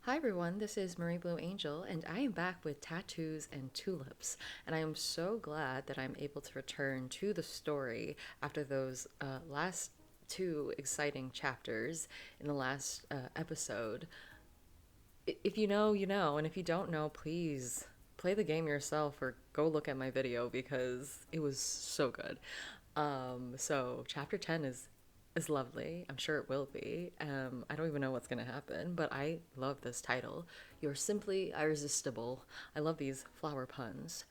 Hi everyone, this is Marie Blue Angel, and I am back with Tattoos and Tulips. And I am so glad that I'm able to return to the story after those last two exciting chapters in the last episode. If you know, you know, and if you don't know, please play the game yourself or go look at my video because it was so good. So chapter 10 is lovely. I'm sure it will be. I don't even know what's gonna happen, but I love this title. You're simply irresistible. I love these flower puns.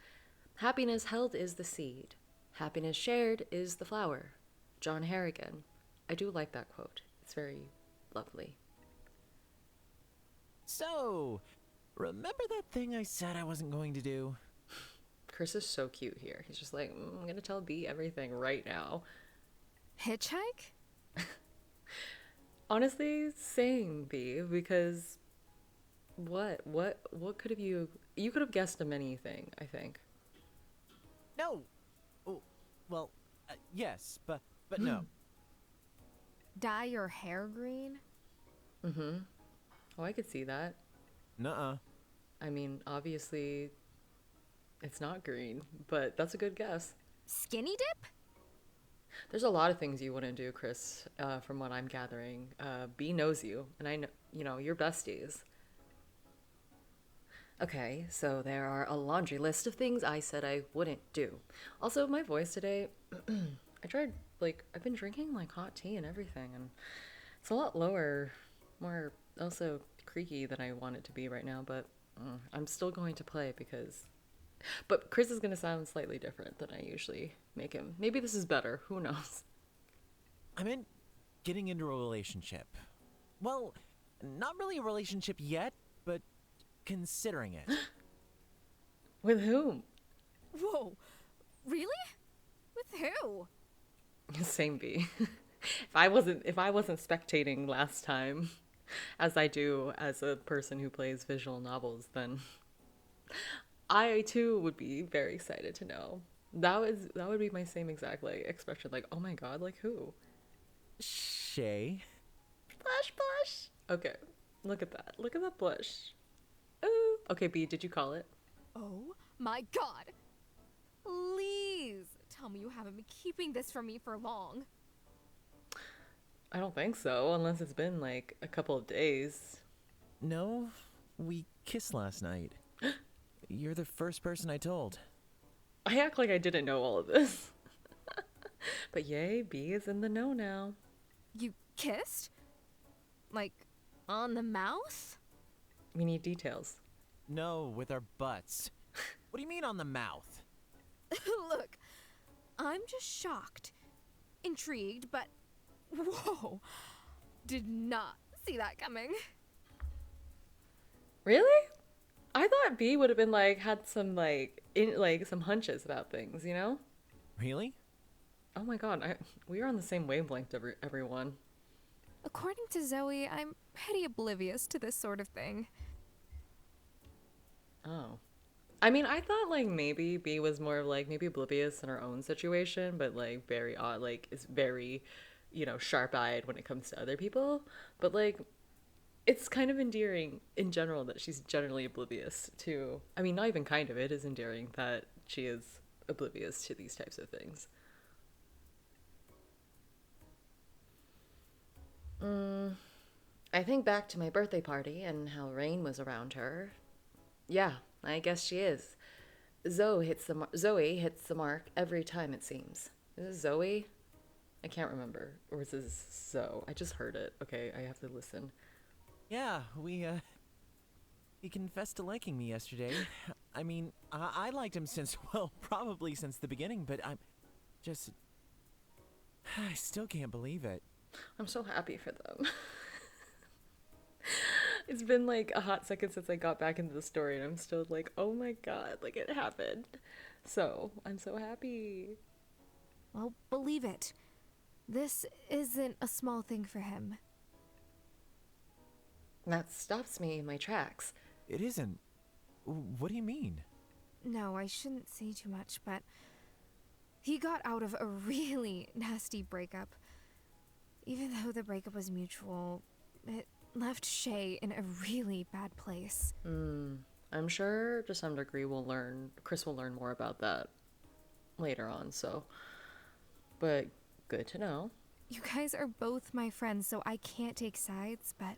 Happiness held is the seed. Happiness shared is the flower. John Harrigan. I do like that quote. It's very lovely. So, remember that thing I said I wasn't going to do? Chris is so cute here. He's just like, I'm gonna tell B everything right now. Hitchhike? Honestly, same B, because what could have you could have guessed a anything, I think. No. Oh, well, yes, but no. Dye your hair green? Mm-hmm. Oh, I could see that. Nuh-uh. I mean, obviously it's not green, but that's a good guess. Skinny dip? There's a lot of things you wouldn't do, Chris, from what I'm gathering. B knows you, and I know, you're besties. Okay, so there are a laundry list of things I said I wouldn't do. Also, my voice today, I tried, I've been drinking, hot tea and everything, and it's a lot lower, more also creaky than I want it to be right now, but I'm still going to play because. But Chris is going to sound slightly different than I usually make him. Maybe this is better. Who knows? I meant getting into a relationship. Well, not really a relationship yet, but considering it. With whom? Whoa. Really? With who? Same B. If I wasn't spectating last time, as I do as a person who plays visual novels, then I too would be very excited to know. That would be my same exact expression, oh my god, who? Shay? Blush blush. Okay. Look at that. Look at that blush. Ooh. Okay, B, did you call it? Oh my god. Please tell me you haven't been keeping this from me for long. I don't think so, unless it's been a couple of days. No, we kissed last night. You're the first person I told. I act like I didn't know all of this. But yay, B is in the know now. You kissed? Like, on the mouth? We need details. No, with our butts. What do you mean on the mouth? Look, I'm just shocked. Intrigued, but whoa. Did not see that coming. Really? I thought B would have been had some some hunches about things, Really? Oh my god, we are on the same wavelength, everyone. According to Zoe, I'm pretty oblivious to this sort of thing. Oh. I mean, I thought maybe B was more of maybe oblivious in her own situation, but very odd, is very, sharp-eyed when it comes to other people. But it's kind of endearing in general that she's generally oblivious to. I mean, not even kind of, it is endearing that she is oblivious to these types of things. I think back to my birthday party and how Rain was around her. Yeah, I guess she is. Zoe hits the mark every time, it seems. Is this Zoe? I can't remember. Or is this Zoe? I just heard it. Okay, I have to listen. Yeah, he confessed to liking me yesterday. I mean, I liked him since, well, probably since the beginning, but I'm just... I still can't believe it. I'm so happy for them. It's been a hot second since I got back into the story, and I'm still oh my god, it happened. So, I'm so happy. Well, believe it. This isn't a small thing for him. That stops me in my tracks. It isn't. What do you mean? No, I shouldn't say too much, but he got out of a really nasty breakup. Even though the breakup was mutual, it left Shay in a really bad place. I'm sure to some degree Chris will learn more about that later on, so. But good to know. You guys are both my friends, so I can't take sides, but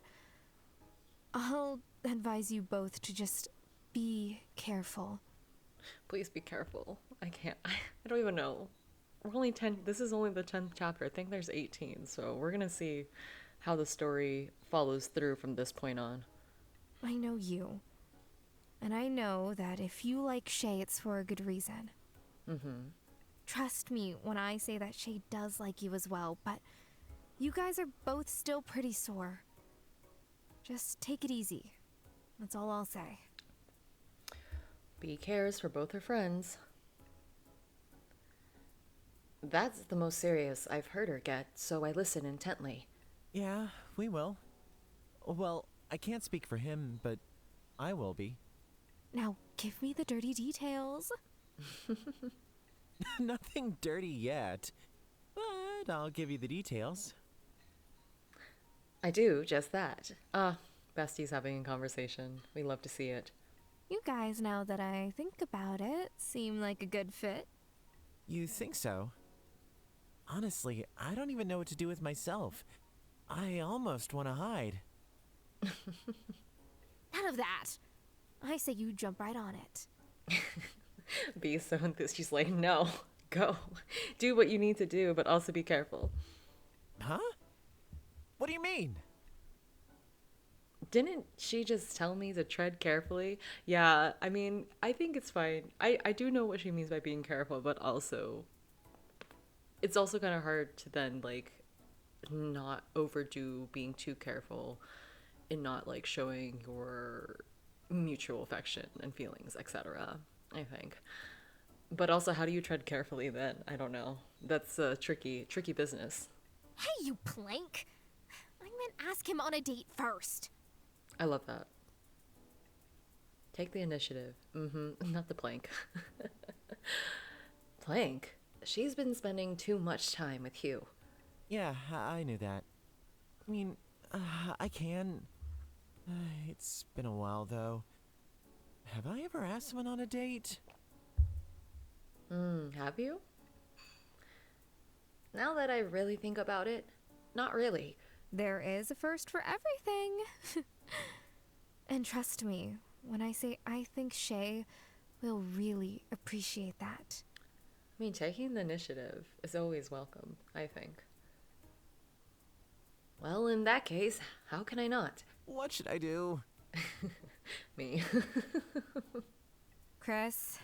I'll advise you both to just be careful. Please be careful. I can't, I don't even know. We're only 10, this is only the 10th chapter. I think there's 18, so we're gonna see how the story follows through from this point on. I know you. And I know that if you like Shay, it's for a good reason. Trust me when I say that Shay does like you as well, but you guys are both still pretty sore. Just take it easy. That's all I'll say. B cares for both her friends. That's the most serious I've heard her get, so I listen intently. Yeah, we will. Well, I can't speak for him, but I will be. Now, give me the dirty details. Nothing dirty yet, but I'll give you the details. I do just that. Besties having a conversation. We love to see it. You guys, now that I think about it, seem like a good fit. You think so? Honestly, I don't even know what to do with myself. I almost want to hide. None of that. I say you jump right on it. Be so enthused. She's like, no, go. Do what you need to do, but also be careful. Huh? What do you mean? Didn't she just tell me to tread carefully? Yeah, I mean, I think it's fine. I do know what she means by being careful, but also, it's also kind of hard to then, like, not overdo being too careful and not, like, showing your mutual affection and feelings, etc. I think. But also, how do you tread carefully then? I don't know. That's a tricky business. Hey, you plank! I meant ask him on a date first. I love that. Take the initiative. Not the plank. Plank? She's been spending too much time with Hugh. Yeah, I knew that. I mean, I can. It's been a while, though. Have I ever asked someone on a date? Have you? Now that I really think about it, not really. There is a first for everything. And trust me, when I say I think Shay will really appreciate that. I mean, taking the initiative is always welcome, I think. Well, in that case, how can I not? What should I do? Me. Chris,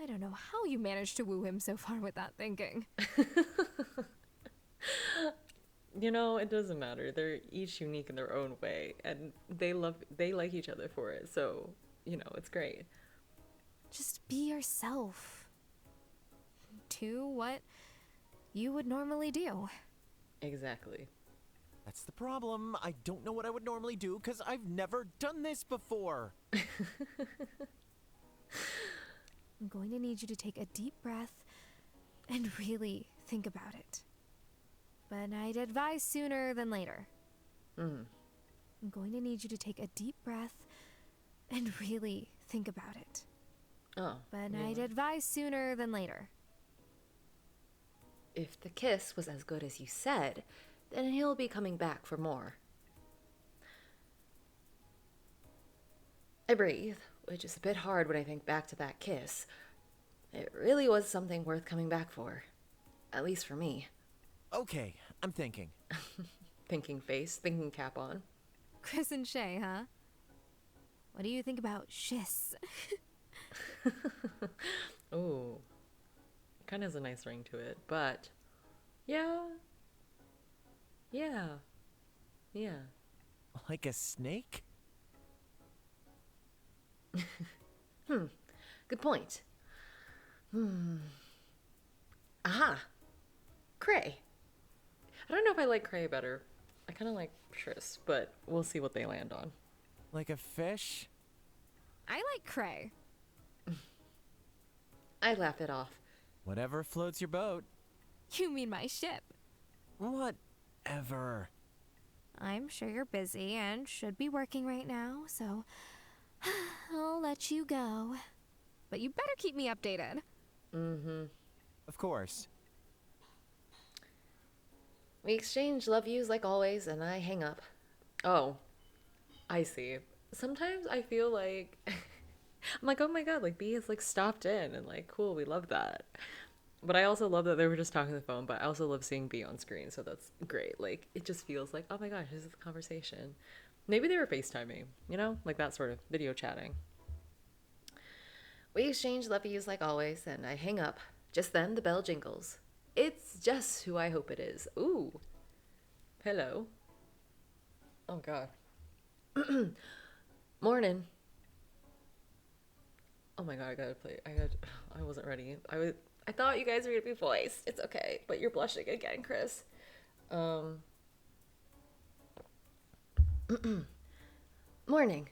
I don't know how you managed to woo him so far without thinking. You know, it doesn't matter. They're each unique in their own way, and they like each other for it. So, you know, it's great. Just be yourself. Do what you would normally do. Exactly. That's the problem. I don't know what I would normally do because I've never done this before. I'm going to need you to take a deep breath and really think about it. But I'd advise sooner than later. I'm going to need you to take a deep breath and really think about it. Oh. But yeah. I'd advise sooner than later. If the kiss was as good as you said, then he'll be coming back for more. I breathe, which is a bit hard when I think back to that kiss. It really was something worth coming back for. At least for me. Okay, I'm thinking. Thinking face, thinking cap on. Chris and Shay, huh? What do you think about shiss? Ooh. Kind of has a nice ring to it, but yeah. Yeah. Yeah. Like a snake? Good point. Aha. Cray. I don't know if I like Cray better. I kind of like Tris, but we'll see what they land on. Like a fish? I like Cray. I laugh it off. Whatever floats your boat. You mean my ship? Whatever. I'm sure you're busy and should be working right now, so I'll let you go. But you better keep me updated. Mm-hmm. Of course. We exchange love yous like always, and I hang up. Oh, I see. Sometimes I feel like I'm like, oh my god, like B has like stopped in and like cool, we love that. But I also love that they were just talking on the phone, but I also love seeing B on screen, so that's great. Like it just feels like, oh my gosh, this is the conversation. Maybe they were FaceTiming, you know? Like that sort of video chatting. We exchange love yous like always, and I hang up. Just then the bell jingles. It's just who I hope it is. Ooh. Hello. Oh god. Morning. Oh my god, I gotta play. I wasn't ready. I thought you guys were gonna be voiced. It's okay, but you're blushing again, Chrys. Morning.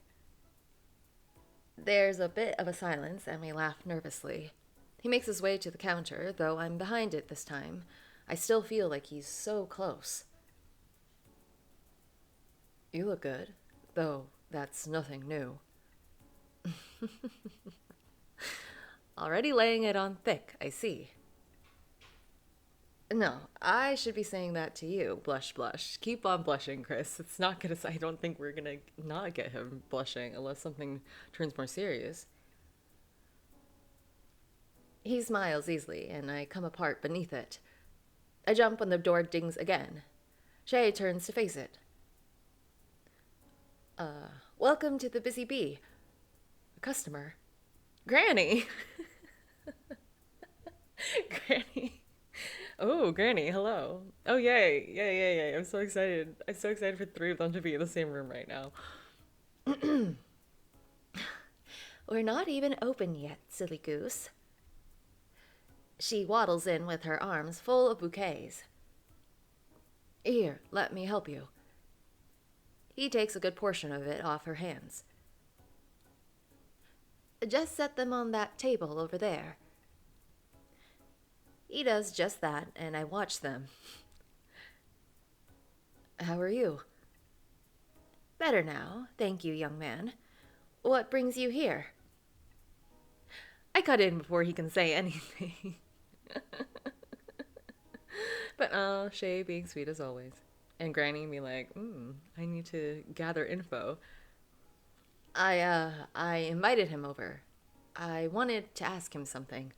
There's a bit of a silence, and we laugh nervously. He makes his way to the counter, though I'm behind it this time. I still feel like he's so close. You look good, though that's nothing new. Already laying it on thick, I see. No, I should be saying that to you. Blush, blush. Keep on blushing, Chrys. It's not gonna. I don't think we're gonna not get him blushing unless something turns more serious. He smiles easily, and I come apart beneath it. I jump when the door dings again. Shay turns to face it. Welcome to the Busy Bee. A customer. Granny! Granny. Oh, Granny, hello. Oh, yay. Yay. I'm so excited. I'm so excited for the three of them to be in the same room right now. We're not even open yet, silly goose. She waddles in with her arms full of bouquets. Here, let me help you. He takes a good portion of it off her hands. Just set them on that table over there. He does just that, and I watch them. How are you? Better now, thank you, young man. What brings you here? I cut in before he can say anything. But Shay being sweet as always. And Granny being like, I need to gather info. I invited him over. I wanted to ask him something.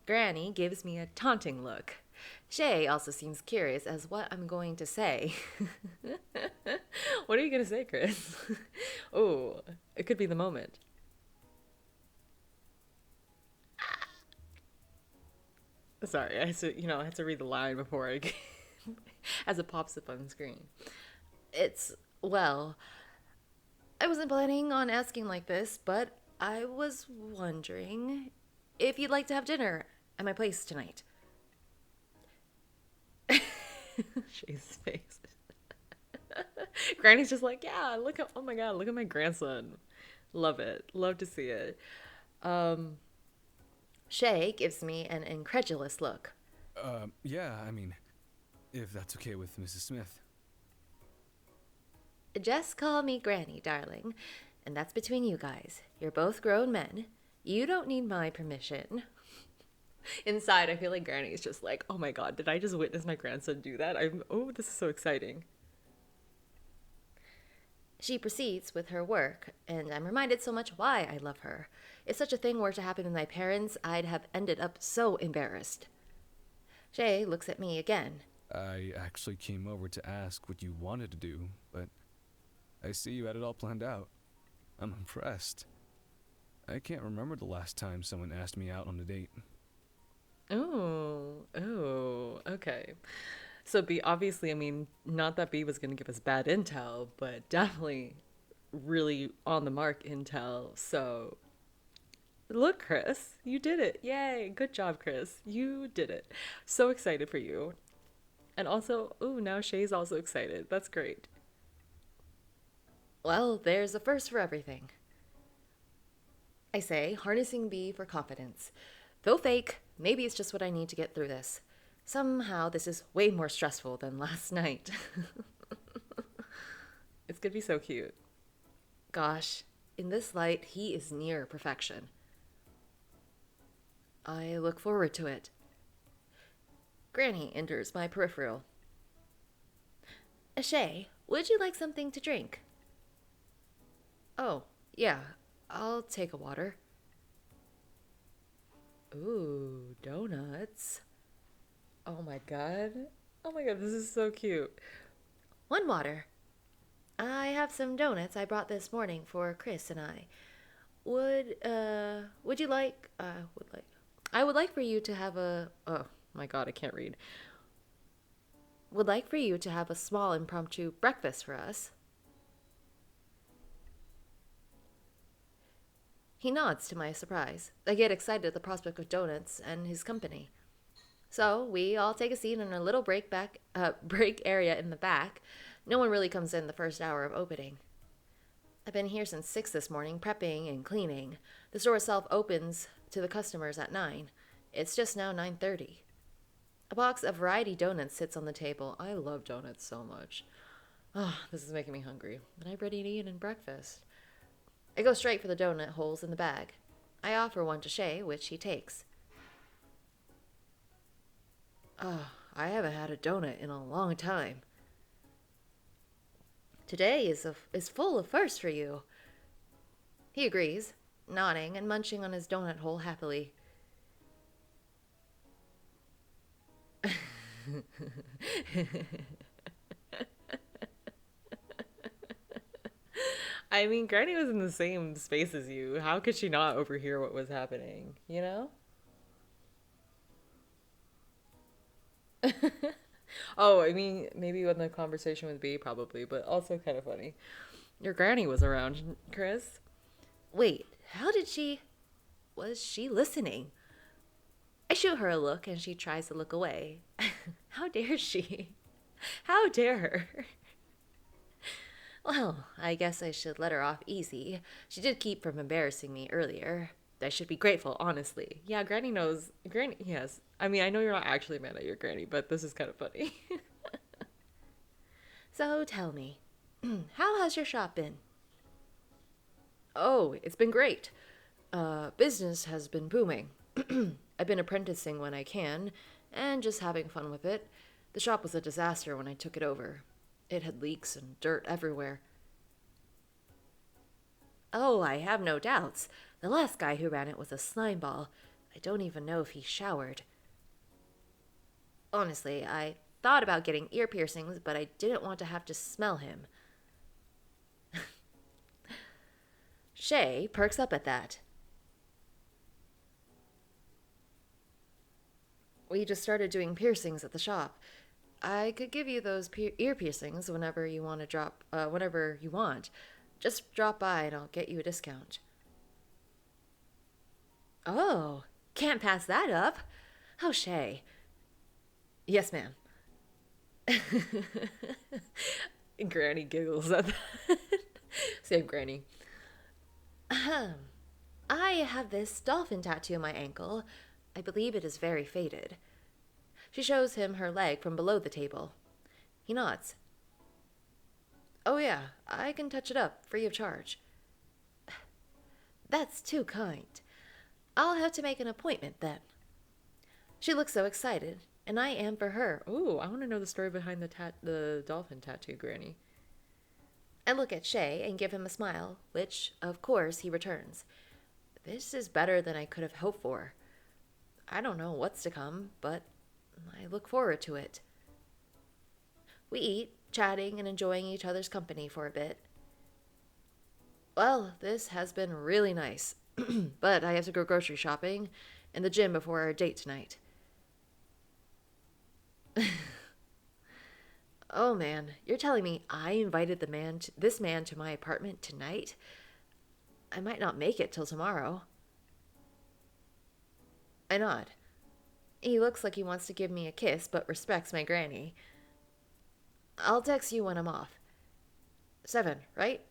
Granny gives me a taunting look. Shay also seems curious as what I'm going to say. What are you going to say, Chrys? Oh, it could be the moment. Sorry, I had to read the line before as it pops up on the screen. Well, I wasn't planning on asking like this, but I was wondering if you'd like to have dinner at my place tonight. Shay's face. Granny's just like, yeah, oh my god, look at my grandson. Love it. Love to see it. Shay gives me an incredulous look. Yeah, I mean, if that's okay with Mrs. Smith. Just call me Granny, darling. And that's between you guys. You're both grown men. You don't need my permission. Inside, I feel like Granny is just like, oh my god, did I just witness my grandson do that? This is so exciting. She proceeds with her work, and I'm reminded so much why I love her. If such a thing were to happen with my parents, I'd have ended up so embarrassed. Shay looks at me again. I actually came over to ask what you wanted to do, but I see you had it all planned out. I'm impressed. I can't remember the last time someone asked me out on a date. Oh, okay. So B, obviously, I mean, not that B was going to give us bad intel, but definitely really on the mark intel. So look, Chrys, you did it. Yay. Good job, Chrys. You did it. So excited for you. And also, now Shay's also excited. That's great. Well, there's a first for everything. I say, harnessing B for confidence. Though fake, maybe it's just what I need to get through this. Somehow this is way more stressful than last night. It's gonna be so cute. Gosh, in this light, he is near perfection. I look forward to it. Granny enters my peripheral. Shay, would you like something to drink? Oh, yeah, I'll take a water. Ooh, donuts. Oh my god. Oh my god, this is so cute. One water. I have some donuts I brought this morning for Chrys and I. Would you like, I would like for you to have oh my god, I can't read. Would like for you to have a small impromptu breakfast for us. He nods to my surprise. I get excited at the prospect of donuts and his company. So we all take a seat in a little break area in the back. No one really comes in the first hour of opening. I've been here since 6 this morning, prepping and cleaning. The store itself opens to the customers at 9. It's just now 9:30. A box of variety donuts sits on the table. I love donuts so much. Oh, this is making me hungry. But I'm ready to eat in breakfast. I go straight for the donut holes in the bag. I offer one to Shay, which he takes. Oh, I haven't had a donut in a long time. Today is full of firsts for you. He agrees, nodding and munching on his donut hole happily. I mean, Granny was in the same space as you. How could she not overhear what was happening, you know? Oh, I mean, maybe when the conversation with B, probably, but also kind of funny. Your granny was around, Chrys. Wait, how did she... Was she listening? I shoot her a look and she tries to look away. How dare she? How dare her? Well, I guess I should let her off easy. She did keep from embarrassing me earlier. I should be grateful, honestly. Yeah, Granny knows. Granny, yes. I mean, I know you're not actually mad at your Granny, but this is kind of funny. So tell me, how has your shop been? Oh, it's been great. Business has been booming. I've been apprenticing when I can, and just having fun with it. The shop was a disaster when I took it over. It had leaks and dirt everywhere. Oh, I have no doubts. The last guy who ran it was a slimeball. I don't even know if he showered. Honestly, I thought about getting ear piercings, but I didn't want to have to smell him. Shay perks up at that. We just started doing piercings at the shop. I could give you those ear piercings whenever you want. Just drop by and I'll get you a discount. Oh, can't pass that up. Oh, Shay. Yes, ma'am. Granny giggles at that. Same Granny. I have this dolphin tattoo on my ankle. I believe it is very faded. She shows him her leg from below the table. He nods. Oh yeah, I can touch it up, free of charge. That's too kind. I'll have to make an appointment then. She looks so excited, and I am for her. Ooh, I want to know the story behind the dolphin tattoo, Granny. I look at Shay and give him a smile, which, of course, he returns. This is better than I could have hoped for. I don't know what's to come, but I look forward to it. We eat, chatting and enjoying each other's company for a bit. Well, this has been really nice, but I have to go grocery shopping and the gym before our date tonight. Oh man, you're telling me I invited this man to my apartment tonight? I might not make it till tomorrow. I nod. He looks like he wants to give me a kiss, but respects my granny. I'll text you when I'm off. 7, right?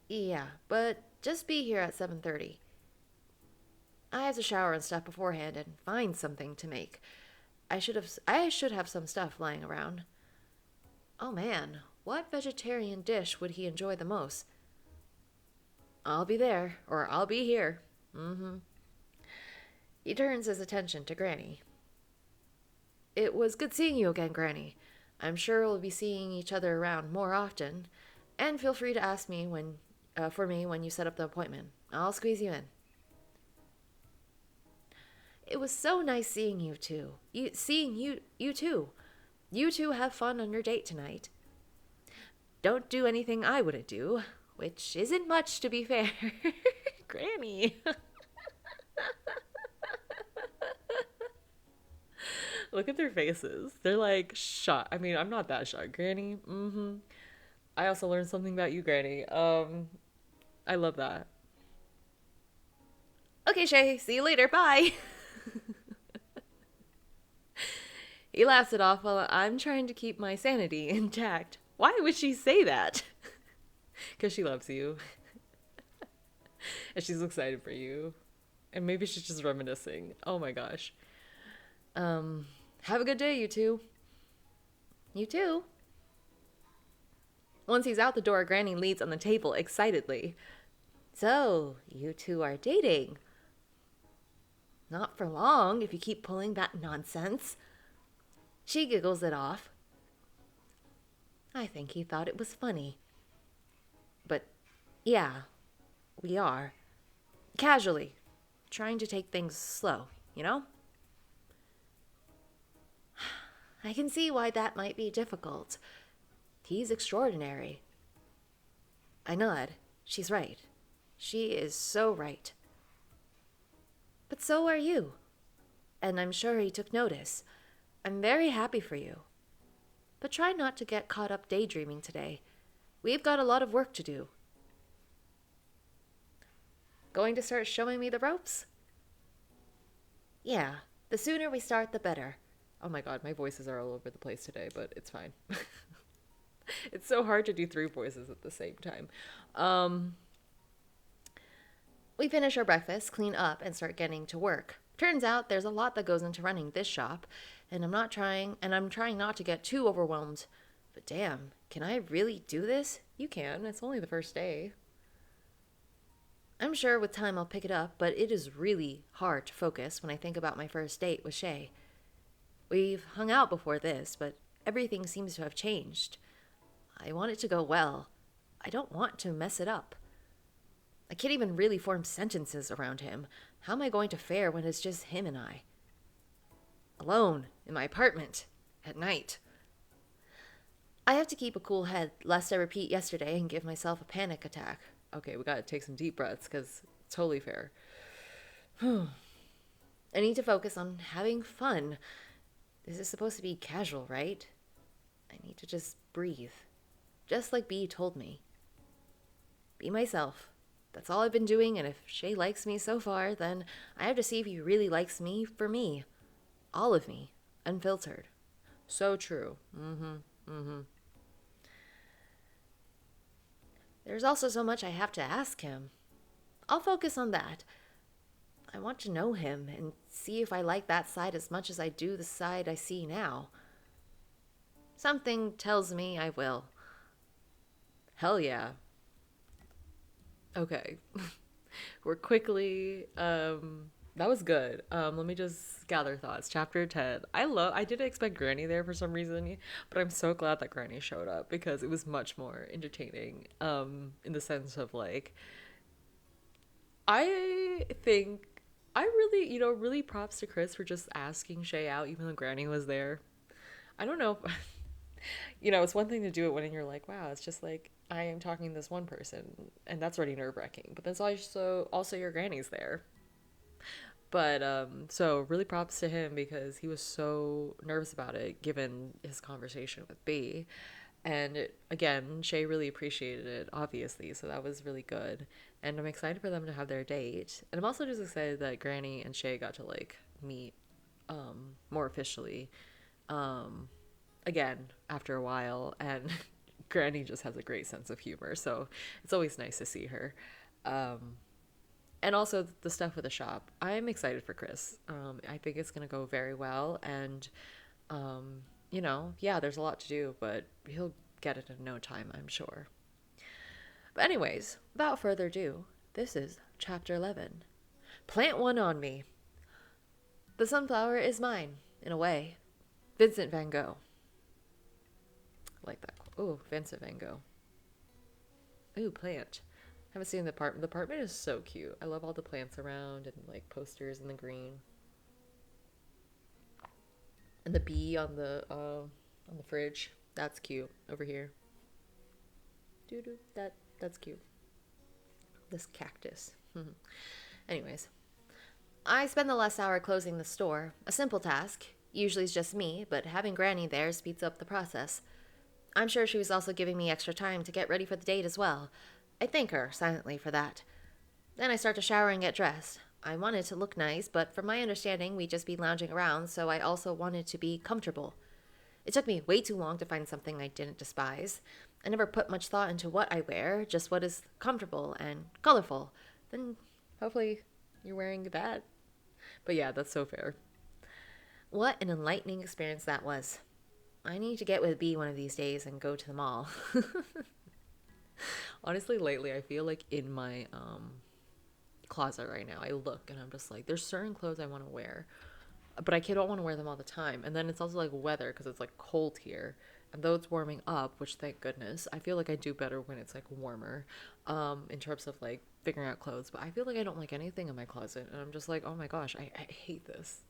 Yeah, but just be here at 7:30. I have to shower and stuff beforehand and find something to make. I should have some stuff lying around. Oh man, what vegetarian dish would he enjoy the most? I'll be there, or I'll be here. Mm-hmm. He turns his attention to Granny. It was good seeing you again, Granny. I'm sure we'll be seeing each other around more often. And feel free to ask me for me when you set up the appointment. I'll squeeze you in. It was so nice seeing you two. Seeing you too. You two have fun on your date tonight. Don't do anything I wouldn't do, which isn't much to be fair. Granny. Look at their faces. They're like shocked. I mean, I'm not that shocked, Granny. Mm-hmm. I also learned something about you, Granny. I love that. Okay, Shay, see you later. Bye. He laughs it off while I'm trying to keep my sanity intact. Why would she say that? Because she loves you. And she's excited for you. And maybe she's just reminiscing. Oh my gosh. Have a good day, you two. You too. Once he's out the door, Granny leads on the table excitedly. So, you two are dating. Not for long, if you keep pulling that nonsense. She giggles it off. I think he thought it was funny. But, yeah, we are. Casually. Trying to take things slow, you know? I can see why that might be difficult. He's extraordinary. I nod. She's right. She is so right. But so are you. And I'm sure he took notice. I'm very happy for you. But try not to get caught up daydreaming today. We've got a lot of work to do. Going to start showing me the ropes? Yeah, the sooner we start, the better. Oh my god, my voices are all over the place today, but it's fine. It's so hard to do 3 voices at the same time. We finish our breakfast, clean up, and start getting to work. Turns out there's a lot that goes into running this shop, and I'm trying not to get too overwhelmed. But damn, can I really do this? You can. It's only the first day. I'm sure with time I'll pick it up, but it is really hard to focus when I think about my first date with Shay. We've hung out before this, but everything seems to have changed. I want it to go well. I don't want to mess it up. I can't even really form sentences around him. How am I going to fare when it's just him and I? Alone, in my apartment, at night. I have to keep a cool head, lest I repeat yesterday and give myself a panic attack. Okay, we gotta take some deep breaths, because it's totally fair. I need to focus on having fun. This is supposed to be casual, right? I need to just breathe. Just like B told me. Be myself. That's all I've been doing, and if Shay likes me so far, then I have to see if he really likes me for me. All of me. Unfiltered. So true. There's also so much I have to ask him. I'll focus on that. I want to know him and see if I like that side as much as I do the side I see now. Something tells me I will. Hell yeah. Okay. We're quickly, that was good. Let me just gather thoughts. Chapter 10. I didn't expect Granny there for some reason, but I'm so glad that Granny showed up because it was much more entertaining, in the sense of like, I think I really, really props to Chrys for just asking Shay out even though Granny was there. I don't know if, it's one thing to do it when you're like, wow, it's just like, I am talking to this one person, and that's already nerve-wracking. But that's also your Granny's there. But, so really props to him because he was so nervous about it, given his conversation with B. And again, Shay really appreciated it, obviously, so that was really good. And I'm excited for them to have their date. And I'm also just excited that Granny and Shay got to, like, meet more officially. Again, after a while, and Granny just has a great sense of humor, so it's always nice to see her. And also the stuff with the shop. I'm excited for Chrys. I think it's going to go very well, and, yeah, there's a lot to do, but he'll get it in no time, I'm sure. But anyways, without further ado, this is chapter 11. Plant one on me. The sunflower is mine, in a way. Vincent van Gogh. I like that. Ooh, Vincent van Gogh. Ooh, plant. Haven't seen the apartment. The apartment is so cute. I love all the plants around and like posters in the green. And the bee on the fridge. That's cute over here. Doo-doo. That's cute. This cactus. Anyways, I spend the last hour closing the store. A simple task. Usually it's just me, but having Granny there speeds up the process. I'm sure she was also giving me extra time to get ready for the date as well. I thank her silently for that. Then I start to shower and get dressed. I wanted to look nice, but from my understanding, we'd just be lounging around, so I also wanted to be comfortable. It took me way too long to find something I didn't despise. I never put much thought into what I wear, just what is comfortable and colorful. Then hopefully you're wearing that. But yeah, that's so fair. What an enlightening experience that was. I need to get with B one of these days and go to the mall. Honestly, lately I feel like in my closet right now, I look and I'm just like, there's certain clothes I want to wear, but I don't want to wear them all the time. And then it's also like weather, because it's like cold here. And though it's warming up, which thank goodness, I feel like I do better when it's like warmer in terms of like figuring out clothes. But I feel like I don't like anything in my closet. And I'm just like, oh my gosh, I hate this.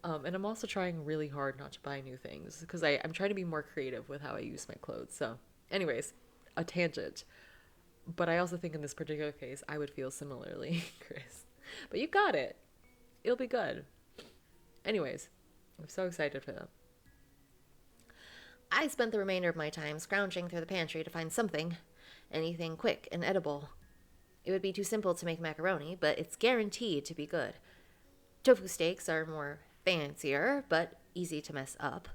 And I'm also trying really hard not to buy new things, because I'm trying to be more creative with how I use my clothes. So anyways, a tangent. But I also think in this particular case, I would feel similarly, Chris. But you got it. It'll be good. Anyways, I'm so excited for them. I spent the remainder of my time scrounging through the pantry to find something, anything quick and edible. It would be too simple to make macaroni, but it's guaranteed to be good. Tofu steaks are more fancier, but easy to mess up.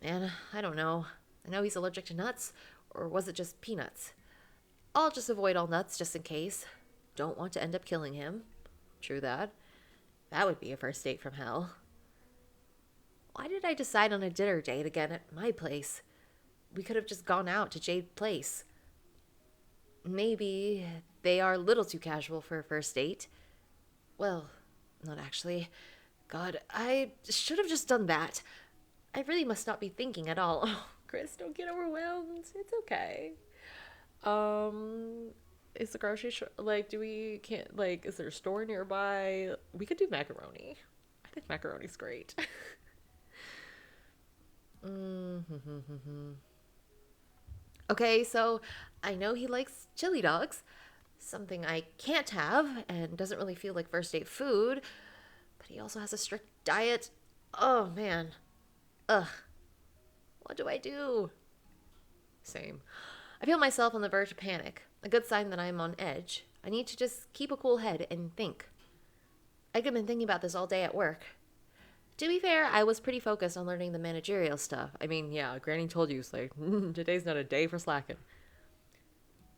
And I don't know. I know he's allergic to nuts, or was it just peanuts? I'll just avoid all nuts just in case. Don't want to end up killing him. True that. That would be a first date from hell. Why did I decide on a dinner date again at my place? We could have just gone out to Jade Place. Maybe they are a little too casual for a first date. Well, not actually. God, I should have just done that. I really must not be thinking at all. Oh, Chris, don't get overwhelmed. It's okay. Is the grocery store, like, is there a store nearby? We could do macaroni. I think macaroni's great. Okay, so I know he likes chili dogs, something I can't have and doesn't really feel like first date food, but he also has a strict diet. Oh man. Ugh. What do I do? Same. I feel myself on the verge of panic, a good sign that I'm on edge. I need to just keep a cool head and think. I could have been thinking about this all day at work. To be fair, I was pretty focused on learning the managerial stuff. I mean, yeah, Granny told you, it's like, today's not a day for slacking.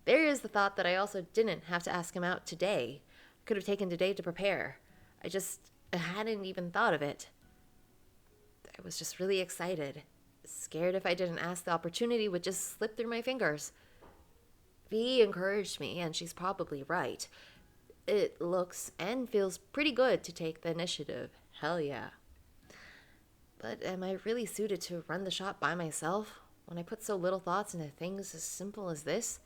There is the thought that I also didn't have to ask him out today. Could have taken today to prepare. I hadn't even thought of it. I was just really excited. Scared if I didn't ask, the opportunity would just slip through my fingers. V encouraged me, and she's probably right. It looks and feels pretty good to take the initiative. Hell yeah. But am I really suited to run the shop by myself when I put so little thoughts into things as simple as this?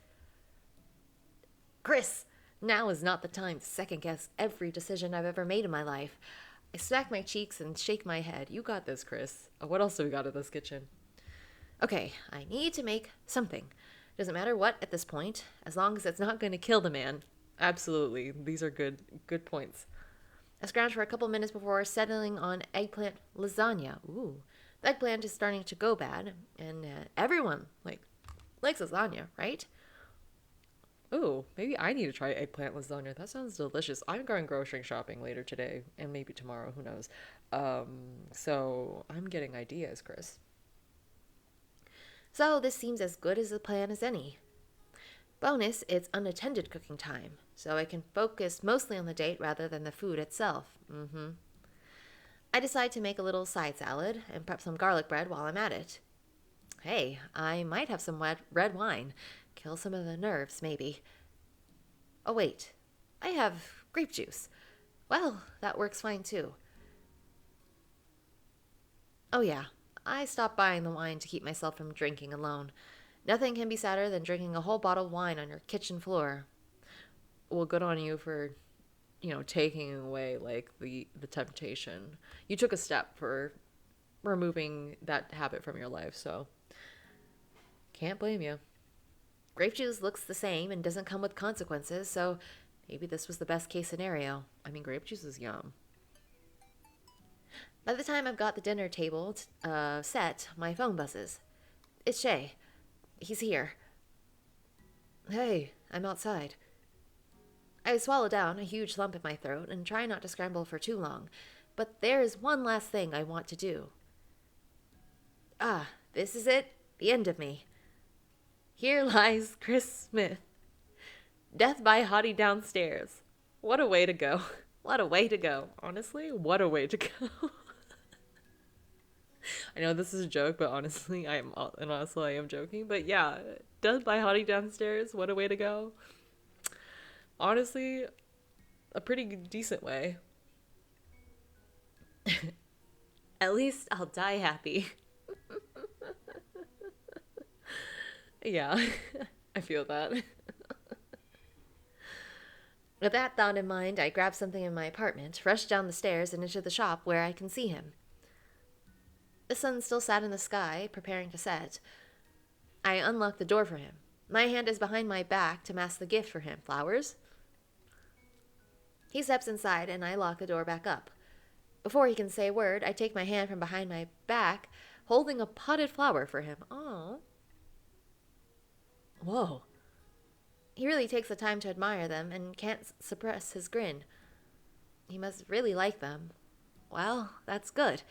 Chris, now is not the time to second guess every decision I've ever made in my life. I smack my cheeks and shake my head. You got this, Chris. What else do we got in this kitchen? Okay, I need to make something. Doesn't matter what at this point, as long as it's not going to kill the man. Absolutely. These are good points. I scrounged for a couple minutes before settling on eggplant lasagna. Ooh, the eggplant is starting to go bad, and everyone likes lasagna, right? Ooh, maybe I need to try eggplant lasagna. That sounds delicious. I'm going grocery shopping later today, and maybe tomorrow, who knows. So I'm getting ideas, Chris. So this seems as good as a plan as any. Bonus, it's unattended cooking time, so I can focus mostly on the date rather than the food itself. I decide to make a little side salad and prep some garlic bread while I'm at it. Hey, I might have some red wine. Kill some of the nerves, maybe. Oh, wait. I have grape juice. Well, that works fine too. Oh, yeah. I stopped buying the wine to keep myself from drinking alone. Nothing can be sadder than drinking a whole bottle of wine on your kitchen floor. Well, good on you for, taking away like the temptation. You took a step for removing that habit from your life, so can't blame you. Grape juice looks the same and doesn't come with consequences, so maybe this was the best case scenario. I mean, grape juice is yum. By the time I've got the dinner table set, my phone buzzes. It's Shay. He's here. Hey, I'm outside. I swallow down a huge lump in my throat and try not to scramble for too long, but there is one last thing I want to do. Ah, this is it, the end of me. Here lies Chrys Smith. Death by hottie downstairs. What a way to go. What a way to go. Honestly, what a way to go. I know this is a joke, but honestly, I am joking. But yeah, death by hottie downstairs. What a way to go. Honestly, a pretty decent way. At least I'll die happy. Yeah, I feel that. With that thought in mind, I grab something in my apartment, rush down the stairs and into the shop where I can see him. The sun still sat in the sky, preparing to set. I unlock the door for him. My hand is behind my back to mask the gift for him. Flowers? He steps inside and I lock the door back up. Before he can say a word, I take my hand from behind my back, holding a potted flower for him. Aww. Whoa. He really takes the time to admire them and can't suppress his grin. He must really like them. Well, that's good.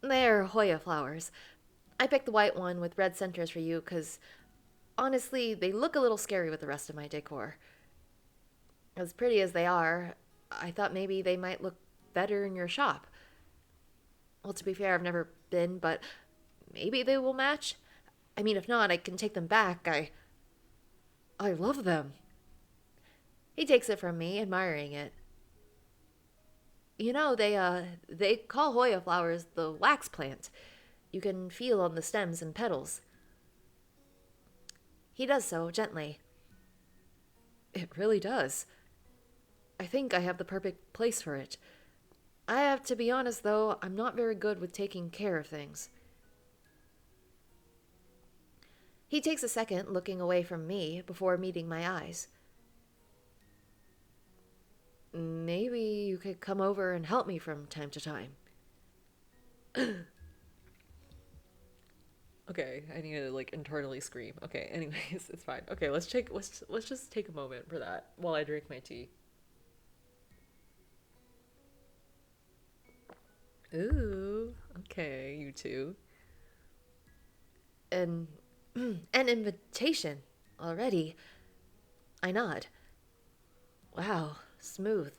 They're Hoya flowers. I picked the white one with red centers for you because, honestly, they look a little scary with the rest of my decor. As pretty as they are, I thought maybe they might look better in your shop. Well, to be fair, I've never been, but maybe they will match. I mean, if not, I can take them back. I love them. He takes it from me, admiring it. You know, they call Hoya flowers the wax plant. You can feel on the stems and petals. He does so gently. It really does. I think I have the perfect place for it. I have to be honest, though, I'm not very good with taking care of things. He takes a second, looking away from me, before meeting my eyes. Maybe you could come over and help me from time to time. Okay, I need to internally scream. Okay, anyways, it's fine. Okay, let's just take a moment for that while I drink my tea. Ooh, okay, you two. An invitation already. I nod. Wow, smooth.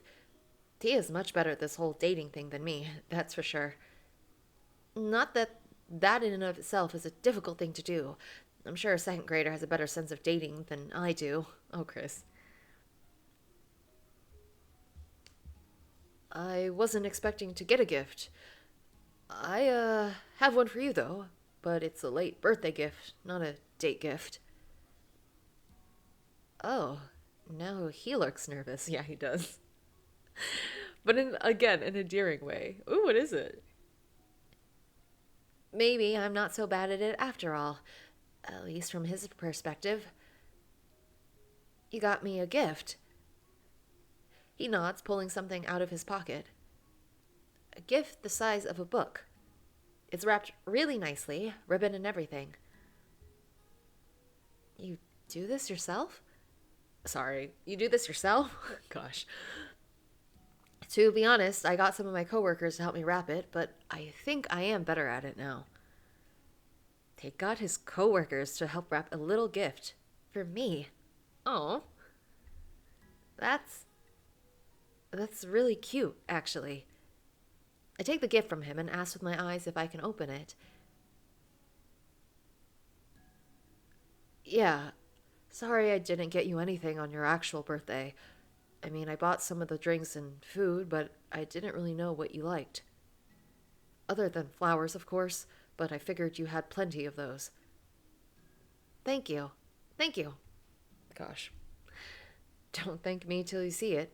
T is much better at this whole dating thing than me, that's for sure. Not that that in and of itself is a difficult thing to do. I'm sure a second grader has a better sense of dating than I do. Oh, Chrys. I wasn't expecting to get a gift. I have one for you, though, but it's a late birthday gift, not a date gift. Oh, now he looks nervous. Yeah, he does. But in an endearing way. Ooh, what is it? Maybe I'm not so bad at it after all. At least from his perspective. You got me a gift. He nods, pulling something out of his pocket. A gift the size of a book. It's wrapped really nicely, ribbon and everything. You do this yourself? Sorry, you do this yourself? Gosh. To be honest, I got some of my coworkers to help me wrap it, but I think I am better at it now. They got his coworkers to help wrap a little gift for me. Oh, that's really cute, actually. I take the gift from him and ask with my eyes if I can open it. Yeah, sorry I didn't get you anything on your actual birthday. I mean, I bought some of the drinks and food, but I didn't really know what you liked. Other than flowers, of course, but I figured you had plenty of those. Thank you. Thank you. Gosh. Don't thank me till you see it.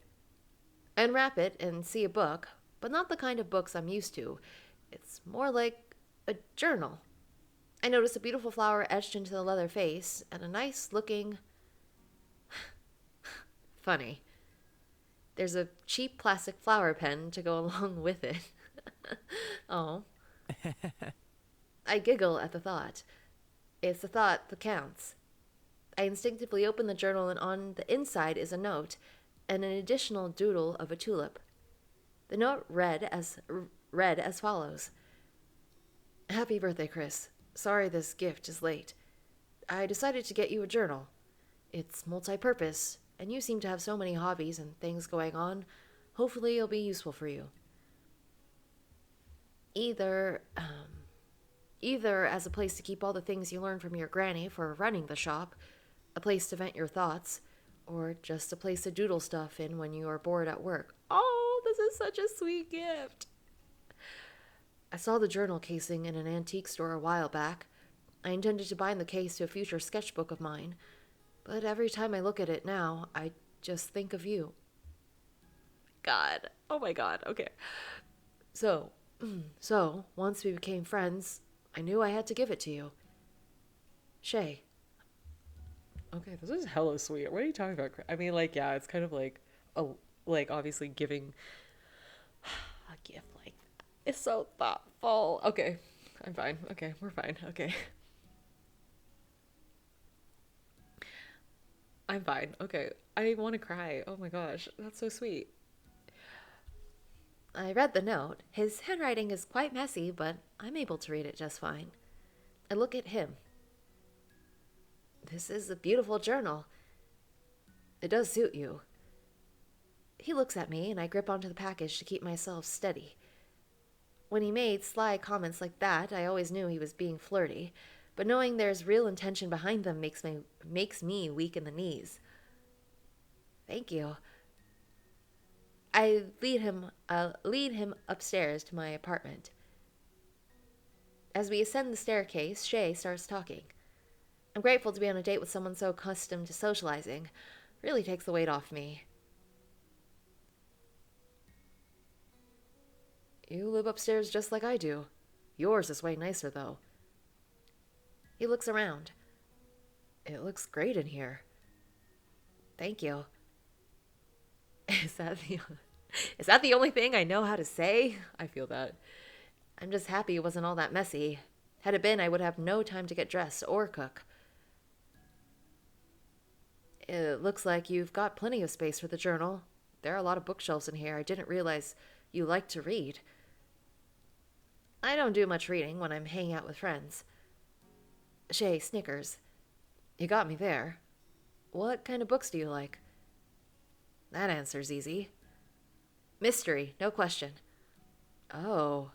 Unwrap it and see a book, but not the kind of books I'm used to. It's more like a journal. I noticed a beautiful flower etched into the leather face, and a nice looking. Funny. There's a cheap plastic flower pen to go along with it. Oh. I giggle at the thought. It's the thought that counts. I instinctively open the journal, and on the inside is a note and an additional doodle of a tulip. The note read as follows: Happy birthday, Chrys. Sorry this gift is late. I decided to get you a journal. It's multi-purpose, and you seem to have so many hobbies and things going on. Hopefully it'll be useful for you. Either, either as a place to keep all the things you learned from your granny for running the shop, a place to vent your thoughts, or just a place to doodle stuff in when you are bored at work. Oh, this is such a sweet gift. I saw the journal casing in an antique store a while back. I intended to bind the case to a future sketchbook of mine, but every time I look at it now, I just think of you. God. Oh my God. Okay. So, once we became friends, I knew I had to give it to you. Shay. Okay, this is hella sweet. What are you talking about? I mean, like, yeah, it's kind of like, obviously giving a gift like that. It's so thoughtful. Okay, I'm fine. Okay, we're fine. Okay. I'm fine. Okay, I want to cry. Oh my gosh, that's so sweet. I read the note. His handwriting is quite messy, but I'm able to read it just fine. I look at him. This is a beautiful journal. It does suit you. He looks at me, and I grip onto the package to keep myself steady. When he made sly comments like that, I always knew he was being flirty, but knowing there's real intention behind them makes me weak in the knees. Thank you. I lead him upstairs to my apartment. As we ascend the staircase, Shay starts talking. I'm grateful to be on a date with someone so accustomed to socializing. Really takes the weight off me. You live upstairs just like I do. Yours is way nicer, though. He looks around. It looks great in here. Thank you. Is that the only thing I know how to say? I feel that. I'm just happy it wasn't all that messy. Had it been, I would have no time to get dressed or cook. It looks like you've got plenty of space for the journal. There are a lot of bookshelves in here. I didn't realize you like to read. I don't do much reading when I'm hanging out with friends. Shay snickers. You got me there. What kind of books do you like? That answer's easy. Mystery, no question. Oh,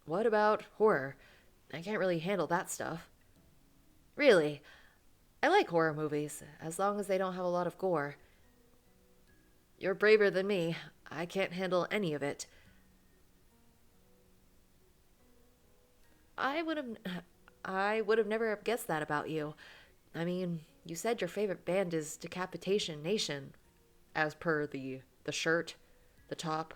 what about horror? I can't really handle that stuff. Really? I like horror movies, as long as they don't have a lot of gore. You're braver than me. I can't handle any of it. I would have never guessed that about you. I mean, you said your favorite band is Decapitation Nation, as per the shirt, the top.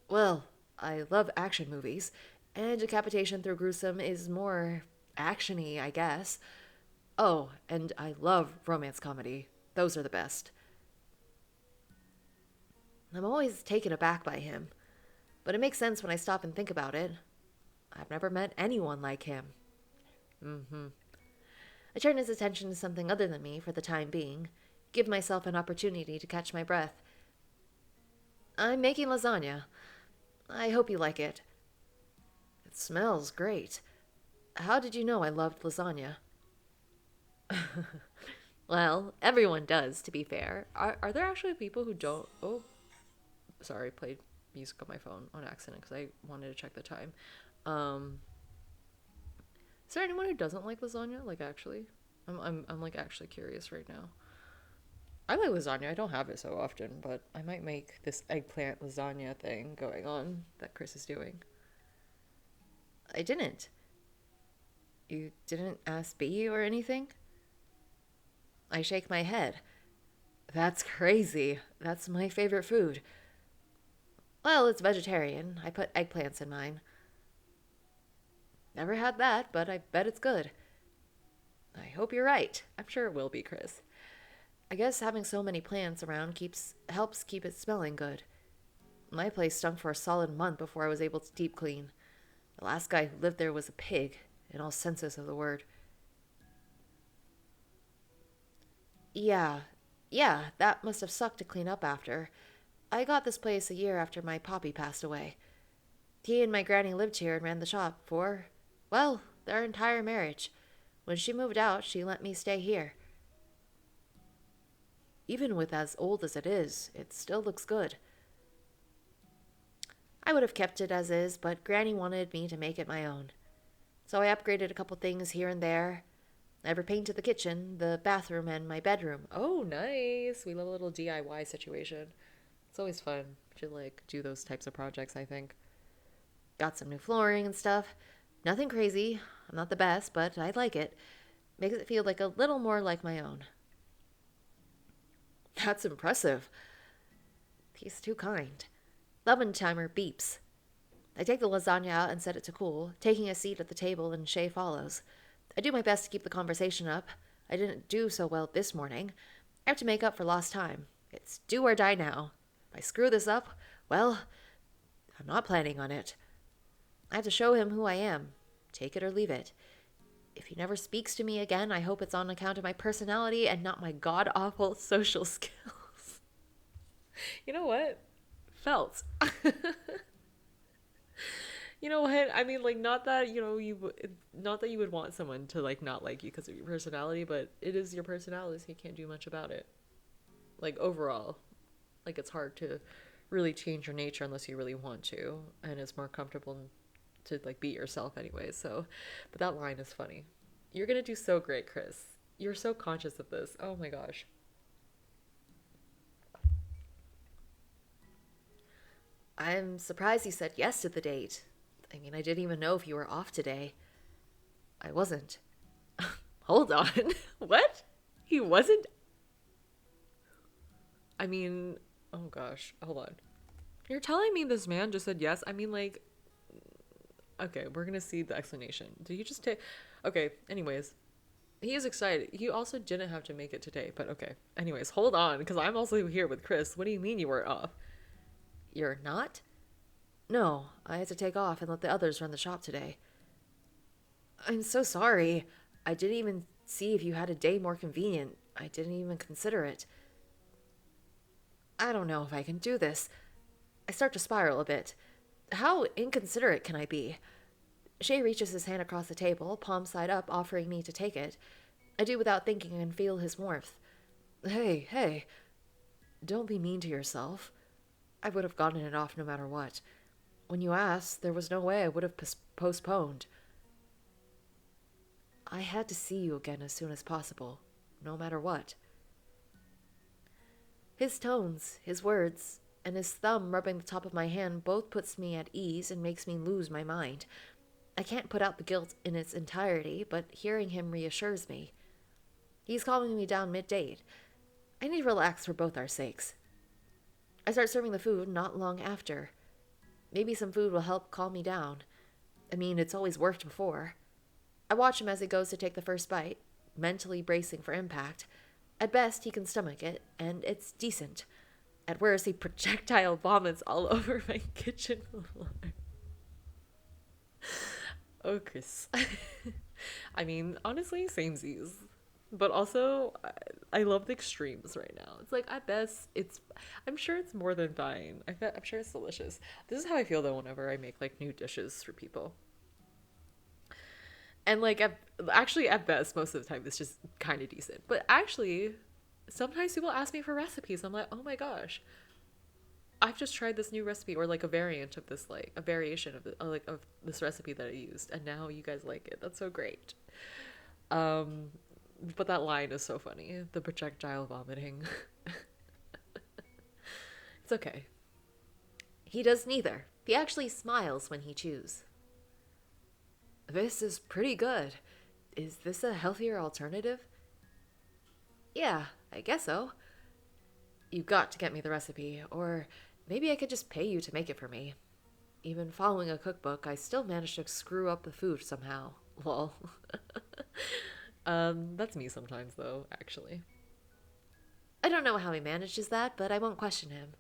Well, I love action movies, and Decapitation Through Gruesome is more action-y, I guess. Oh, and I love romance comedy. Those are the best. I'm always taken aback by him, but it makes sense when I stop and think about it. I've never met anyone like him. I turn his attention to something other than me for the time being, give myself an opportunity to catch my breath. I'm making lasagna. I hope you like it. It smells great. How did you know I loved lasagna? Well, everyone does, to be fair. Are there actually people who don't? Oh, sorry, played music on my phone on accident because I wanted to check the time. Is there anyone who doesn't like lasagna? Like, actually? I'm like actually curious right now. I like lasagna. I don't have it so often, but I might make this eggplant lasagna thing going on that Chris is doing. I didn't. You didn't ask B or anything? I shake my head. That's crazy. That's my favorite food. Well, it's vegetarian. I put eggplants in mine. Never had that, but I bet it's good. I hope you're right. I'm sure it will be, Chris. I guess having so many plants around helps keep it smelling good. My place stunk for a solid month before I was able to deep clean. The last guy who lived there was a pig, in all senses of the word. Yeah, that must have sucked to clean up after. I got this place a year after my poppy passed away. He and my granny lived here and ran the shop for, well, their entire marriage. When she moved out, she let me stay here. Even with as old as it is, it still looks good. I would have kept it as is, but Granny wanted me to make it my own. So I upgraded a couple things here and there. I repainted the kitchen, the bathroom, and my bedroom. Oh, nice. We love a little DIY situation. It's always fun to like do those types of projects, I think. Got some new flooring and stuff. Nothing crazy. I'm not the best, but I like it. Makes it feel like a little more like my own. That's impressive. He's too kind. Oven timer beeps. I take the lasagna out and set it to cool, taking a seat at the table, and Shay follows. I do my best to keep the conversation up. I didn't do so well this morning. I have to make up for lost time. It's do or die now. If I screw this up, well, I'm not planning on it. I have to show him who I am. Take it or leave it. If he never speaks to me again, I hope it's on account of my personality and not my god-awful social skills. You know what? Felt. You know what? I mean, like, not that, not that you would want someone to, like, not like you because of your personality, but it is your personality, so you can't do much about it. Like, overall. Like, it's hard to really change your nature unless you really want to, and it's more comfortable to, like, be yourself anyway, so. But that line is funny. You're gonna do so great, Chris. You're so conscious of this. Oh my gosh. I'm surprised you said yes to the date. I mean, I didn't even know if you were off today. I wasn't. Hold on. What? He wasn't? I mean, oh gosh, hold on. You're telling me this man just said yes? I mean, like, okay, we're gonna see the explanation. Did he just take... Okay, anyways. He is excited. He also didn't have to make it today, but okay. Anyways, hold on, because I'm also here with Chris. What do you mean you weren't off? You're not? No, I had to take off and let the others run the shop today. I'm so sorry. I didn't even see if you had a day more convenient. I didn't even consider it. I don't know if I can do this. I start to spiral a bit. How inconsiderate can I be? Shay reaches his hand across the table, palm side up, offering me to take it. I do without thinking and feel his warmth. Hey, don't be mean to yourself. I would have gotten it off no matter what. When you asked, there was no way I would have postponed. I had to see you again as soon as possible, no matter what. His tones, his words, and his thumb rubbing the top of my hand both puts me at ease and makes me lose my mind. I can't put out the guilt in its entirety, but hearing him reassures me. He's calming me down mid-date. I need to relax for both our sakes. I start serving the food not long after. Maybe some food will help calm me down. I mean, it's always worked before. I watch him as he goes to take the first bite, mentally bracing for impact. At best, he can stomach it, and it's decent. At worst, he projectile vomits all over my kitchen floor. Oh, Chris. I mean, honestly, samesies. But also, I love the extremes right now. It's like, at best, I'm sure it's more than fine. I'm sure it's delicious. This is how I feel, though, whenever I make, like, new dishes for people. And, like, actually, at best, most of the time, it's just kind of decent. But actually, sometimes people ask me for recipes. I'm like, oh my gosh. I've just tried this new recipe, or, like, a variant of this, like, a variation of, of this recipe that I used. And now you guys like it. That's so great. But that line is so funny. The projectile vomiting. It's okay. He does neither. He actually smiles when he chews. This is pretty good. Is this a healthier alternative? Yeah, I guess so. You got to get me the recipe, or maybe I could just pay you to make it for me. Even following a cookbook, I still managed to screw up the food somehow. Lol. That's me sometimes, though, actually. I don't know how he manages that, but I won't question him.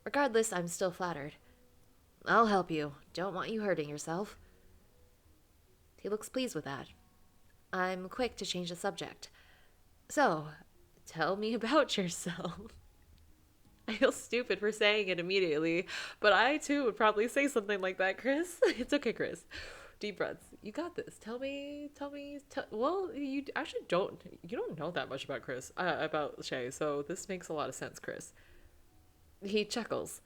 Regardless, I'm still flattered. I'll help you. Don't want you hurting yourself. He looks pleased with that. I'm quick to change the subject. So, tell me about yourself. I feel stupid for saying it immediately, but I too would probably say something like that, Chrys. It's okay, Chrys. Deep breaths. You got this. Well, you actually you don't know that much about about Shay, so this makes a lot of sense, Chrys. He chuckles.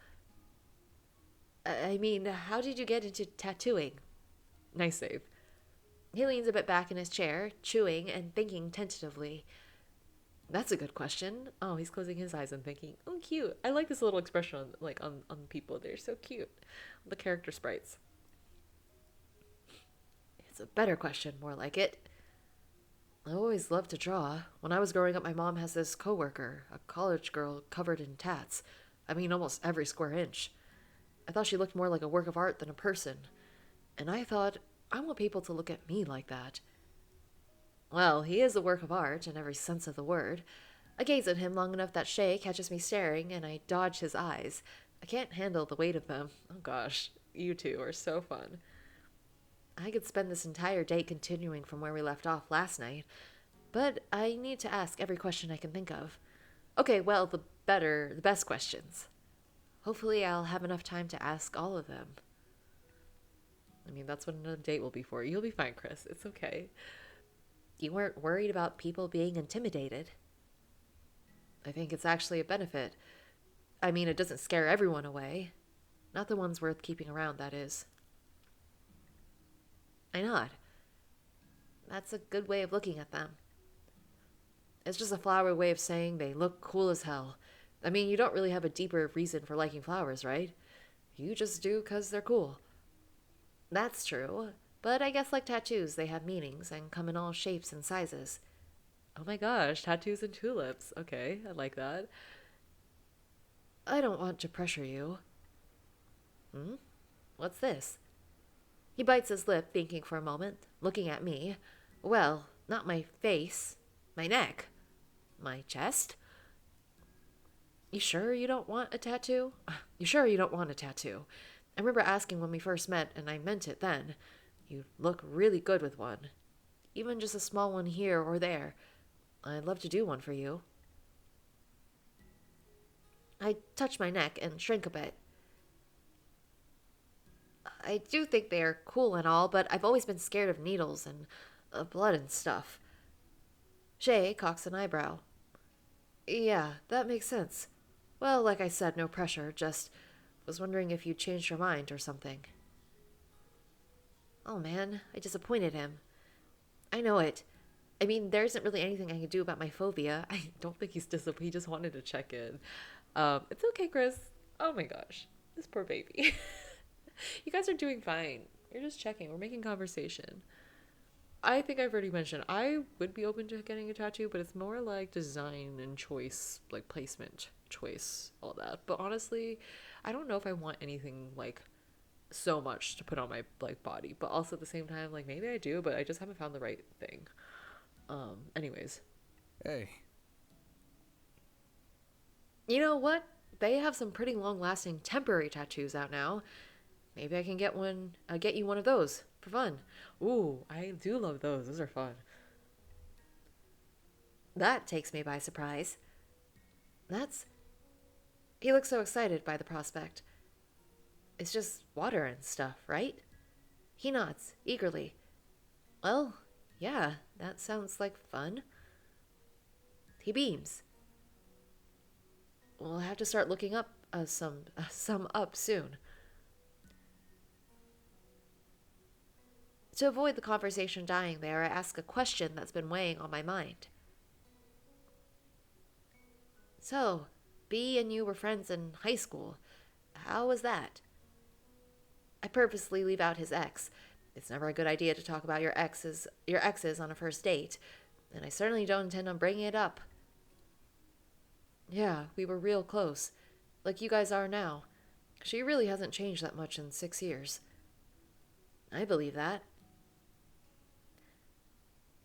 I mean, how did you get into tattooing? Nice save. He leans a bit back in his chair, chewing and thinking tentatively. That's a good question. Oh, he's closing his eyes and thinking, oh, cute. I like this little expression on people. They're so cute. The character sprites. It's a better question, more like it. I always loved to draw. When I was growing up, my mom has this coworker, a college girl covered in tats. I mean, almost every square inch. I thought she looked more like a work of art than a person. And I thought, I want people to look at me like that. Well, he is a work of art in every sense of the word. I gaze at him long enough that Shay catches me staring, and I dodge his eyes. I can't handle the weight of them. Oh gosh, you two are so fun. I could spend this entire day continuing from where we left off last night, but I need to ask every question I can think of. Okay, well, the best questions. Hopefully I'll have enough time to ask all of them. I mean, that's what another date will be for. You'll be fine, Chrys. It's okay. You weren't worried about people being intimidated. I think it's actually a benefit. I mean, it doesn't scare everyone away. Not the ones worth keeping around, that is. I nod. That's a good way of looking at them. It's just a flowery way of saying they look cool as hell. I mean, you don't really have a deeper reason for liking flowers, right? You just do 'cause they're cool. That's true. But I guess like tattoos, they have meanings and come in all shapes and sizes. Oh my gosh, tattoos and tulips. Okay, I like that. I don't want to pressure you. What's this? He bites his lip, thinking for a moment, looking at me. Well, not my face. My neck. My chest. You sure you don't want a tattoo? You sure you don't want a tattoo? I remember asking when we first met, and I meant it then. You look really good with one. Even just a small one here or there. I'd love to do one for you. I touch my neck and shrink a bit. I do think they are cool and all, but I've always been scared of needles and blood and stuff. Shay cocks an eyebrow. Yeah, that makes sense. Well, like I said, no pressure, just was wondering if you changed your mind or something. Oh man, I disappointed him. I know it. I mean, there isn't really anything I can do about my phobia. I don't think he's disappointed. He just wanted to check in. It's okay, Chrys. Oh my gosh. This poor baby. You guys are doing fine. You're just checking. We're making conversation. I think I've already mentioned I would be open to getting a tattoo, but it's more like design and choice, like placement, choice, all that. But honestly, I don't know if I want anything like so much to put on my like body, but also at the same time, like maybe I do, but I just haven't found the right thing. Anyways. Hey. You know what? They have some pretty long-lasting temporary tattoos out now. Maybe I can get you one of those for fun. Ooh, I do love those. Those are fun. That takes me by surprise. He looks so excited by the prospect. It's just water and stuff, right? He nods, eagerly. Well, yeah, that sounds like fun. He beams. We'll have to start looking up some up soon. To avoid the conversation dying there, I ask a question that's been weighing on my mind. So, B and you were friends in high school. How was that? I purposely leave out his ex. It's never a good idea to talk about your exes on a first date, and I certainly don't intend on bringing it up. Yeah, we were real close, like you guys are now. She really hasn't changed that much in 6 years. I believe that.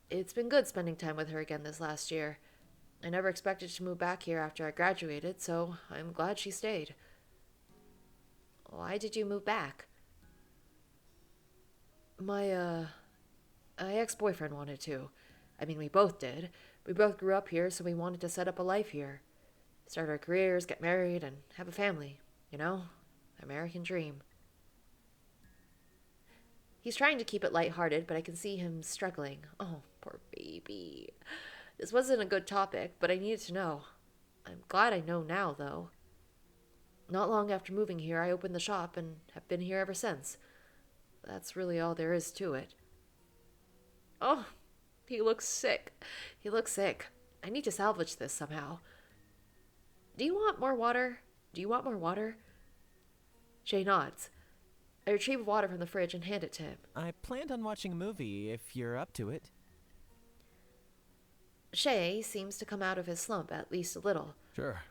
It's been good spending time with her again this last year. I never expected to move back here after I graduated, so I'm glad she stayed. Why did you move back? My ex-boyfriend wanted to. I mean, we both did. We both grew up here, so we wanted to set up a life here. Start our careers, get married, and have a family. You know? American dream. He's trying to keep it lighthearted, but I can see him struggling. Oh, poor baby. This wasn't a good topic, but I needed to know. I'm glad I know now, though. Not long after moving here, I opened the shop and have been here ever since. That's really all there is to it. Oh, he looks sick. He looks sick. I need to salvage this somehow. Do you want more water? Do you want more water? Shay nods. I retrieve water from the fridge and hand it to him. I planned on watching a movie if you're up to it. Shay seems to come out of his slump at least a little. Sure.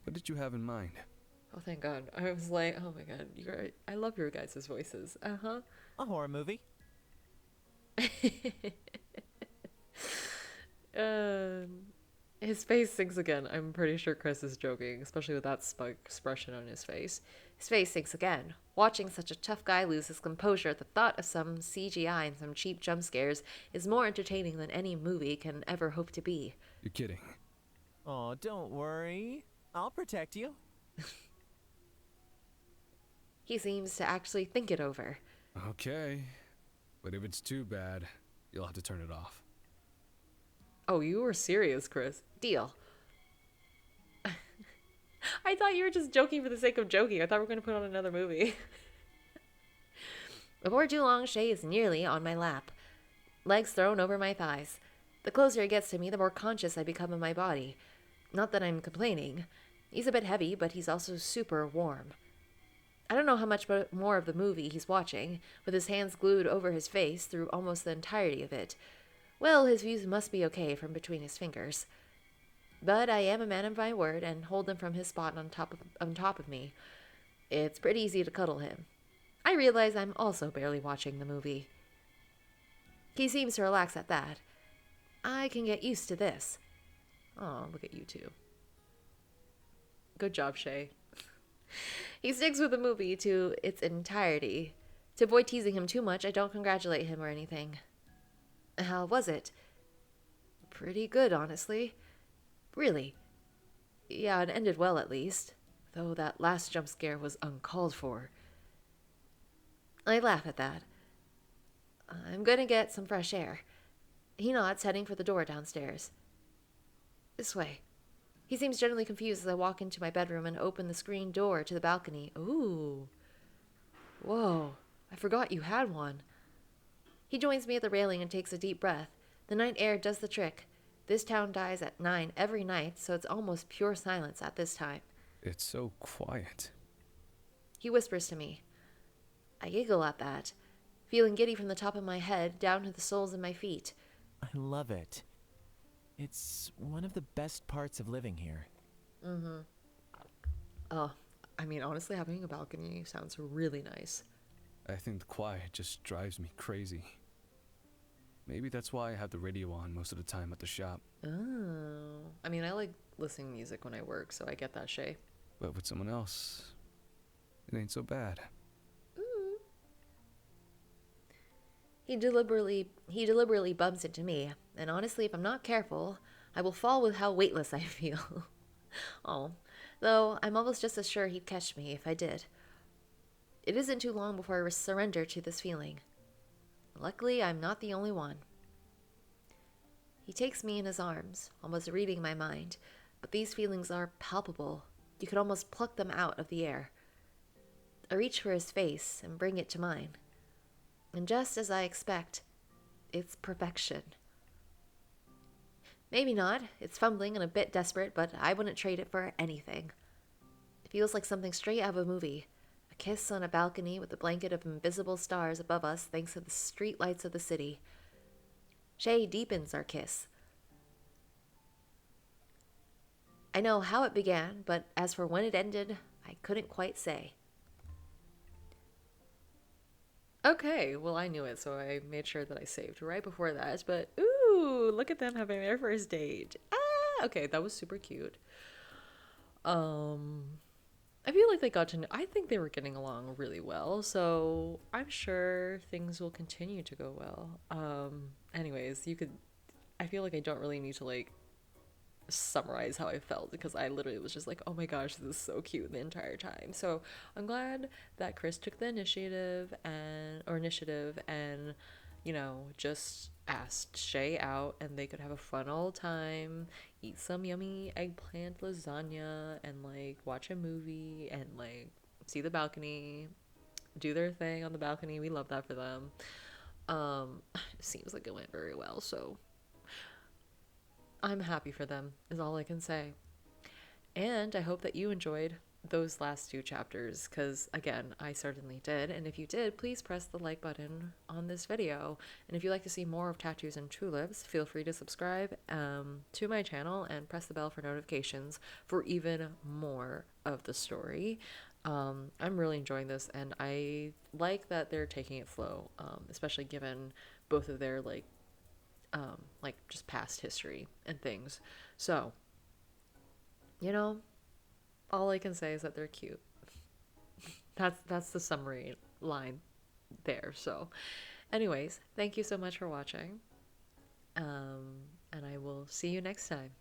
What did you have in mind? Oh, thank God. I was like, oh my God, I love your guys' voices. Uh-huh. A horror movie. His face sinks again. I'm pretty sure Chris is joking, especially with that smug expression on his face. His face sinks again. Watching such a tough guy lose his composure at the thought of some CGI and some cheap jump scares is more entertaining than any movie can ever hope to be. You're kidding. Oh, don't worry. I'll protect you. He seems to actually think it over. Okay. But if it's too bad, you'll have to turn it off. Oh, you were serious, Chris. Deal. I thought you were just joking for the sake of joking. I thought we were going to put on another movie. Before too long, Shay is nearly on my lap. Legs thrown over my thighs. The closer he gets to me, the more conscious I become of my body. Not that I'm complaining. He's a bit heavy, but he's also super warm. I don't know how much more of the movie he's watching, with his hands glued over his face through almost the entirety of it. Well, his views must be okay from between his fingers. But I am a man of my word and hold him from his spot on top of me. It's pretty easy to cuddle him. I realize I'm also barely watching the movie. He seems to relax at that. I can get used to this. Oh, look at you two. Good job, Shay. He sticks with the movie to its entirety. To avoid teasing him too much, I don't congratulate him or anything. How was it? Pretty good, honestly. Really. Yeah, it ended well at least. Though that last jump scare was uncalled for. I laugh at that. I'm gonna get some fresh air. He nods, heading for the door downstairs. This way. He seems generally confused as I walk into my bedroom and open the screen door to the balcony. Ooh. Whoa. I forgot you had one. He joins me at the railing and takes a deep breath. The night air does the trick. This town dies at 9 every night, so it's almost pure silence at this time. It's so quiet. He whispers to me. I giggle at that, feeling giddy from the top of my head down to the soles of my feet. I love it. It's one of the best parts of living here. Mm-hmm. Oh, I mean, honestly, having a balcony sounds really nice. I think the quiet just drives me crazy. Maybe that's why I have the radio on most of the time at the shop. Oh. I mean, I like listening to music when I work, so I get that, Shay. But with someone else, it ain't so bad. He deliberately bumps into me, and honestly, if I'm not careful, I will fall with how weightless I feel. Oh, though I'm almost just as sure he'd catch me if I did. It isn't too long before I surrender to this feeling. Luckily, I'm not the only one. He takes me in his arms, almost reading my mind, but these feelings are palpable. You could almost pluck them out of the air. I reach for his face and bring it to mine. And just as I expect, it's perfection. Maybe not. It's fumbling and a bit desperate, but I wouldn't trade it for anything. It feels like something straight out of a movie. A kiss on a balcony with a blanket of invisible stars above us thanks to the street lights of the city. Shay deepens our kiss. I know how it began, but as for when it ended, I couldn't quite say. Okay, well, I knew it, so I made sure that I saved right before that. But, ooh, look at them having their first date. Ah, okay, that was super cute. Um, I feel like they got to know, I think they were getting along really well, so I'm sure things will continue to go well. Anyways, I feel like I don't really need to, like, summarize how I felt because I literally was just like, oh my gosh, this is so cute the entire time. So I'm glad that Chrys took the initiative and, you know, just asked Shay out and they could have a fun old time, eat some yummy eggplant lasagna and like watch a movie and like see the balcony, do their thing on the balcony. We love that for them. Seems like it went very well, so I'm happy for them, is all I can say. And I hope that you enjoyed those last two chapters, because again, I certainly did. And if you did, please press the like button on this video. And if you'd like to see more of Tattoos and Tulips, feel free to subscribe to my channel and press the bell for notifications for even more of the story. I'm really enjoying this, and I like that they're taking it slow, especially given both of their like just past history and things. So, you know, all I can say is that they're cute. That's the summary line there. So, anyways, thank you so much for watching. And I will see you next time.